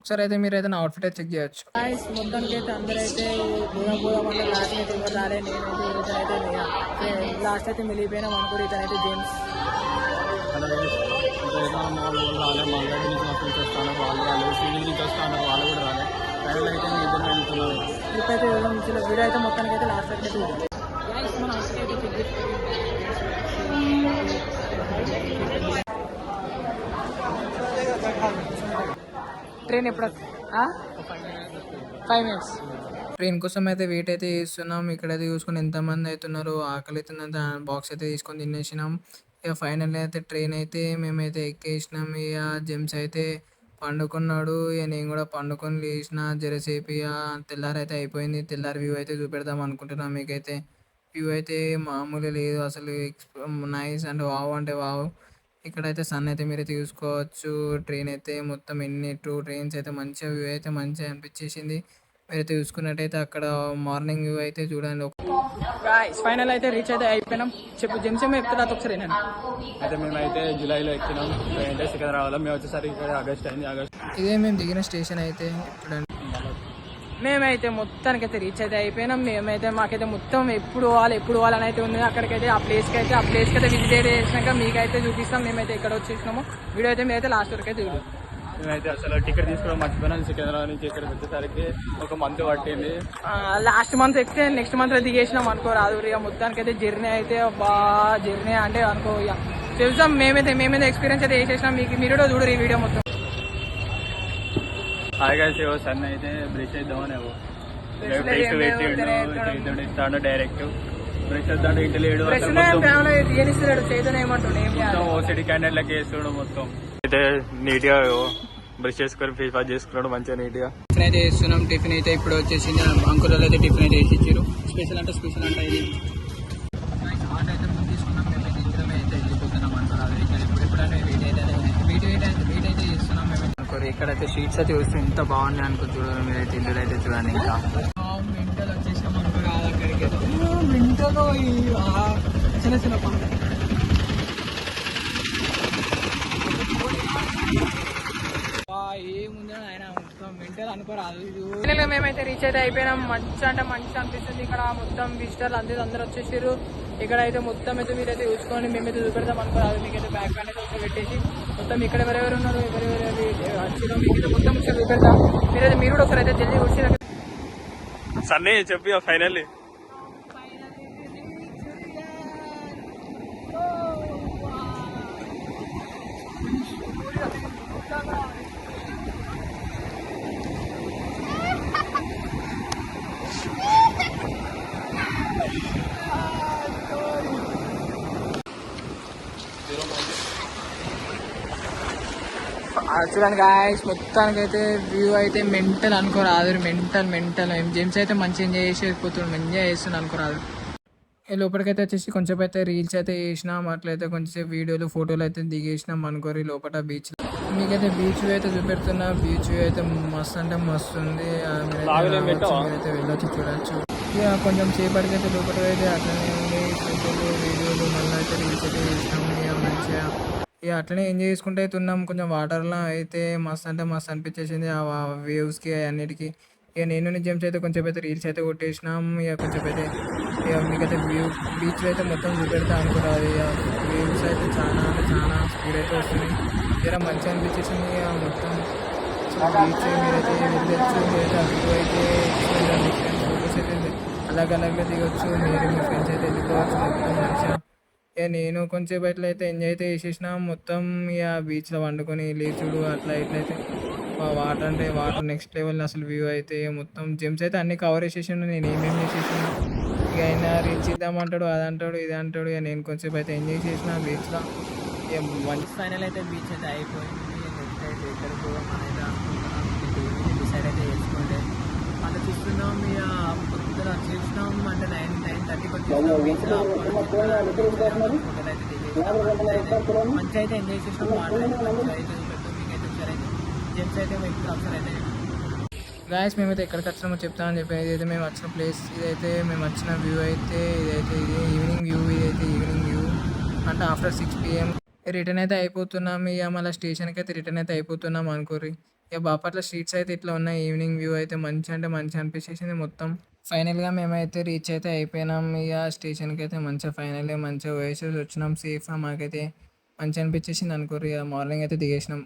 ఒకసారి అయితే మీరు అయితే నా అవుట్ఫిట్ అయితే చెక్ చేయొచ్చు. మొత్తానికి అయితే అందరైతే పోదాం అంటే లాస్ట్ అయితే ఎవరు రాలే. నేనైతే ఇతనైతే లాస్ట్ అయితే మిగిలిపోయినాం అనుకోరు. ఇతనైతే జేమ్స్ రాలే, మళ్ళీ నుంచి మొత్తం చేస్తాను వాళ్ళు రాలేదు, సీనియర్ నుంచి వస్తాను వాళ్ళు కూడా రాలే. ఫైనల్ అయితే నేను ఇద్దరు వెళ్తున్నాను. ఇప్పుడైతే వీడియో అయితే మొత్తానికి అయితే లాస్ట్ అయితే మనం ట్రైన్ ఎప్పుడు 5 minutes ట్రైన్ కోసం అయితే వెయిట్ అయితే చేస్తున్నాం. ఇక్కడైతే చూసుకొని ఎంతమంది అవుతున్నారు, ఆకలి అవుతుందంటే బాక్స్ అయితే తీసుకొని తినేసినాం. ఇక ఫైనల్ అయితే ట్రైన్ అయితే మేమైతే ఎక్కేసినాం. ఇక జెమ్స్ అయితే పండుకున్నాడు. ఇక నేను కూడా పండుకొని లేచిన జరసేపు. ఇక తెల్లారి అయితే అయిపోయింది. తెల్లారి వ్యూ అయితే చూపెడదాం అనుకుంటున్నాం. మీకైతే వ్యూ అయితే మామూలు లేదు అసలు, నైస్ అంటే వావ్ అంటే వావ్. ఇక్కడైతే సన్ అయితే మీరైతే చూసుకోవచ్చు. ట్రైన్ అయితే మొత్తం ఎన్ని 2 ట్రైన్స్ అయితే మంచిగా వ్యూ అయితే మంచిగా అనిపించేసింది. మీరైతే చూసుకున్నట్టయితే అక్కడ మార్నింగ్ వ్యూ అయితే చూడండి. ఫైనల్ అయితే రీచ్ అయితే అయిపోయినాం. చెప్పు జెమ్స్ ఏమో చెప్తారా ఒకసారి నేను అయితే మేమైతే జూలైలో ఎక్కినాం. అంటే సికింద్రాబాద్ మేము వచ్చేసరికి ఇక్కడ ఆగస్ట్ అయింది. ఆగస్ట్ ఇదే మేము దిగిన స్టేషన్ అయితే చూడండి. మేమైతే మొత్తానికి అయితే రీచ్ అయితే అయిపోయినాం. మేమైతే మాకైతే మొత్తం ఎప్పుడు పోవాలని అయితే ఉంది. అక్కడికైతే ఆ ప్లేస్కి అయితే విజిట్ చేసినాక మీకైతే చూపిస్తాం. మేమైతే ఇక్కడ వచ్చేసినాము. వీడియో అయితే మేమైతే లాస్ట్ వరకు అయితే చూద్దాం. మేమైతే అసలు టికెట్ తీసుకోవడం మర్చిపోయినాం. సికింద్రాబాద్ నుంచి ఇక్కడికి వచ్చేసరికి 1 month పట్టింది. లాస్ట్ మంత్ ఎక్కితే నెక్స్ట్ మంత్ లో దిగేసినాం అనుకో రాదు. ఇక మొత్తానికి అయితే జర్నీ అయితే జర్నీ అంటే అనుకో ఇక తెలుసాం. మేమైతే ఎక్స్పీరియన్స్ అయితే చేసేసినాం. మీరు కూడా చూడరు ఈ వీడియో మొత్తం. హాయిగా సన్ అయితే బ్రష్ చేద్దామని ఇస్తాడు డైరెక్ట్ బ్రష్ చేద్దాడు. ఇంటి లేడు ఓసిడి క్యాండిడేట్లకి వేస్తాడు. మొత్తం అయితే నీట్ గా బ్రష్ చేసుకొని ఫేస్ వాష్ చేసుకున్నాడు మంచిగా నీట్ గా. టిఫిన్ అయితే చేస్తున్నాం. టిఫిన్ అయితే ఇప్పుడు వచ్చేసింది. అంకురాలు అయితే టిఫిన్ అయితే వేసి ఇచ్చారు. స్పెషల్ అంటే ఇది ఆర్డర్ అయితే ముందు తీసుకున్నాం. మేమైతే ఇద్దరమే అయితే వెళ్ళిపోతున్నాం అనుకోరాదు. ఎప్పుడెప్పుడైనా వెయిట్ అయితే చేస్తున్నాం మేమైతే అనుకోరు. ఇక్కడైతే స్ట్రీట్స్ అయితే చూస్తే ఎంత బాగున్నాయి అనుకో. చూడండి మీరైతే ఇల్లు అయితే చూడండి. ఇంకా మెంటల్ వచ్చేసాం అనుకోరాదు. అక్కడికి మెంటలో చిన్న చిన్న పనులు ఏముందో ఆయన మొత్తం మెంటల్ అనుకోరాదు. మేమైతే రీచ్ అయితే అయిపోయినాం. మంచి అంటే మంచి అనిపిస్తుంది. ఇక్కడ మొత్తం విజిటర్లు అందరూ వచ్చేసారు. ఇక్కడ అయితే మొత్తం అయితే మీరైతే చూసుకోండి. మేమైతే చూపెడతాం అనుకోరాదు. మీకైతే బ్యాక్ ప్యాండ్ అయితే పెట్టేసి మొత్తం ఇక్కడ ఎవరెవరు ఉన్నారు ఎవరెవరు వచ్చినా మీకైతే మొత్తం చూపెడతాం. మీరు కూడా ఒకసారి అయితే జల్దీ వచ్చి సన్నీ చెప్పి ఫైనల్లీ చూడండి గాయస్, మొత్తానికి అయితే వ్యూ అయితే మెంటల్ అనుకోరాదు. మెంటల్ జెమ్స్ అయితే మంచిగా ఎంజాయ్ చేసేపోతున్నాడు. ఎంజాయ్ చేస్తున్నాడు అనుకోరాదు. లోపలికైతే వచ్చేసి కొంచెం అయితే రీల్స్ అయితే చేసినాం. అట్లయితే కొంచెం వీడియోలు ఫోటోలు అయితే దిగేసినాం అనుకోరి. లోపల బీచ్ మీకైతే బీచ్ వ్యూ అయితే చూపెడుతున్నా. బీచ్ వ్యూ అయితే మస్తు అంటే మస్తు ఉంది. మీరైతే వెళ్ళొచ్చు చూడొచ్చు. ఇక కొంచెం సేపటికి అయితే లోపల అయితే అట్లనే ఉంది. ఫోటోలు వీడియోలు మళ్ళీ అయితే రీల్స్ అయితే చేసినాము. ఇక మంచిగా ఇక అట్లనే ఎంజాయ్ చేసుకుంటూ అయితే ఉన్నాం. కొంచెం వాటర్లో అయితే మస్తు అంటే మస్తు అనిపించేసింది ఆ వేవ్స్కి అన్నిటికీ. ఇక నేను జెమ్స్ అయితే కొంచెం అయితే రీల్స్ అయితే కొట్టేసినాం. ఇక కొంచెం అయితే ఇక మీకైతే బీచ్ అయితే మొత్తం చూపెడతా అనుకుంటారు. ఇక వేవ్స్ అయితే చాలా అంటే చాలా స్పీడ్ అయితే వస్తుంది. ఇక మంచిగా అనిపించేసింది. ఇక మొత్తం బీచ్ మీరైతే వెళ్ళొచ్చు. మీరైతే వ్యూ అయితే ఫోటోస్ అయితే అలాగ దిగొచ్చు. మీరు మీ ఫ్రెండ్స్ అయితే వెళ్ళిపోవచ్చు. మొత్తం మంచిగా ఇక నేను కొంచెం ఇట్లా అయితే ఎంజాయ్ అయితే చేసేసిన. మొత్తం ఇక బీచ్లో వండుకొని లేచుడు అట్లా ఇట్లయితే వాటర్ అంటే వాటర్ నెక్స్ట్ లెవెల్ అసలు వ్యూ అయితే. మొత్తం జెమ్స్ అయితే అన్ని కవర్ చేసేసిండు. నేను ఏమేమి చేసేసిన. ఇక ఆయన రీచ్ ఇద్దామంటాడు, అది అంటాడు ఇది అంటాడు. ఇక నేను కొంచెం అయితే ఎంజాయ్ చేసిన బీచ్లో. ఇక మంచి ఫైనల్ అయితే బీచ్ అయితే అయిపోయింది. నెక్స్ట్ అయితే ఎక్కడ పోదాం అనేది అనుకుంటున్నాం. డిసైడ్ అయితే చేసుకోండి ఆలోచిస్తున్నాం. ఇక పొద్దున వచ్చేసినాం అంటే 9:30కి వచ్చేసినాం బీచ్లో. మంచి అయితే ఎంజాయ్ చేసినాం. వాటర్ అయితే మంచిగా అయితే చూపెట్టు. మీకైతే ఒకసారి అయితే జెమ్స్ అయితే ఒకసారి అయితే గాయస్ మేమైతే ఎక్కడికి వచ్చినామో చెప్తామని చెప్పి ఇదైతే మేము వచ్చిన ప్లేస్. ఇదైతే మేము వచ్చిన వ్యూ అయితే ఇది ఈవినింగ్ వ్యూ. ఇదైతే ఈవినింగ్ వ్యూ అంటే ఆఫ్టర్ 6 PM రిటర్న్ అయితే అయిపోతున్నాం. ఇక మళ్ళీ స్టేషన్కి అయితే రిటర్న్ అయితే అయిపోతున్నాం అనుకోరి. ఇక బాపట్ల స్ట్రీట్స్ అయితే ఇట్లా ఉన్నాయి. ఈవినింగ్ వ్యూ అయితే మంచి అంటే మంచిగా అనిపించేసింది మొత్తం. ఫైనల్‌గా మేమైతే రీచ్ అయితే అయిపోయినాం. ఇక స్టేషన్‌కి అయితే మంచిగా ఫైనల్‌గా మంచిగా పోయేసేసి వచ్చినాం సేఫ్‌గా. మాకైతే మంచిగా అనిపించేసింది అనుకోర్రి. ఇక మార్నింగ్ అయితే దిగేసినాం.